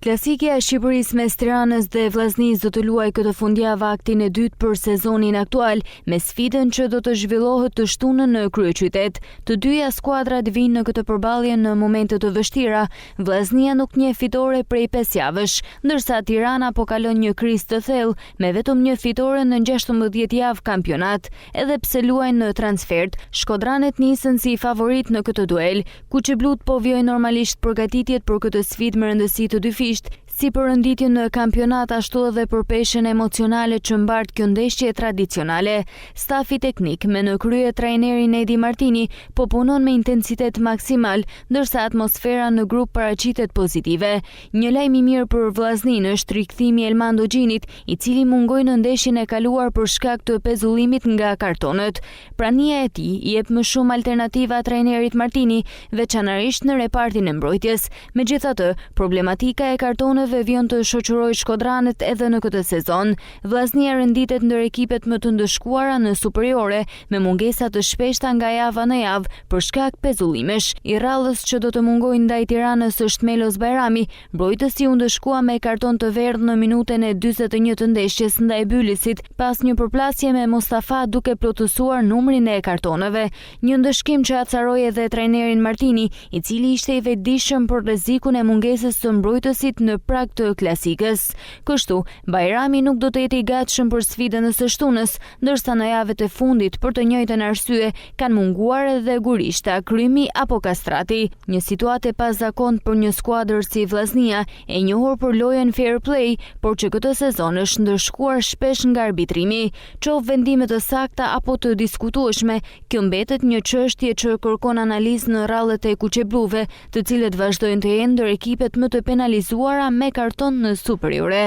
Klasikja e Shqipërisë mes Tiranës dhe Vllaznisë do të luajë këtë fundjavë aktin e dytë për sezonin aktual, me sfidën që do të zhvillohet të shtunën në kryeqytet. Të dyja skuadrat vinë në këtë përballje në momente të vështira. Vllaznia nuk njeh fitore prej 5 javësh, ndërsa Tirana po kalon një krizë të thellë me vetëm një fitore në 16 javë kampionat. Edhe pse luajnë në transfert, shkodranet nisën si favorit në këtë duel. Kuqiblut po vjojnë normalisht përgatitjet për këtë sfidë me rëndësi të dy si për renditjen në kampionat ashtu edhe për peshën emocionale që mbart kjo ndeshje tradicionale. Stafi teknik me në krye trajnerin Edi Martini po punon me intensitet maksimal, ndërsa atmosfera në grup paraqitet pozitive. Një lajm i mirë për Vllazninë është rikthimi i Elman Dogjinit, i cili mungoi në ndeshjen e kaluar për shkak të pezullimit nga kartonët. Prania e tij i jep më shumë alternativa trajnerit Martini, veçanërisht në repartin e mbrojtjes. Megjithatë, problematika e kartonëve vjen të shoqërojë shkodranet edhe në këtë sezon. Vllaznia renditet ndër ekipet më të ndëshkuara në superiore, me mungesa të shpeshta nga java në javë për shkak pezullimesh. I rrallës që do të mungojë ndaj Tiranës është Melos Bajrami, mbrojtësi u ndëshkua me karton të verdhë në minutën e 41 të ndeshjes ndaj Bylisit, pas një përplasje me Mustafa duke plotësuar numrin e kartonëve. Një ndëshkim që acaroi edhe trajnerin Martini, i cili ishte i vetëdijshëm për rrezikun e mungesës së mbrojtësit në prag të klasikës. Kështu, Bajrami nuk do të jetë i gatshëm për sfidën e së shtunës, ndërsa në javët e fundit për të njëjtën arsye kanë munguar edhe Gurishta, Krymi apo Kastrati. Një situatë e pazakontë për një skuadër si Vllaznia, e njohur për lojën fair play, por që këtë sezon është ndëshkuar shpesh nga arbitrimi. Qoftë vendime të sakta apo të diskutueshme, kjo mbetet një çështje që kërkon analizë në rrallet e kuqebluve, të cilët vazhdojnë të jenë ndër ekipet më të penalizuara me karton në superiore.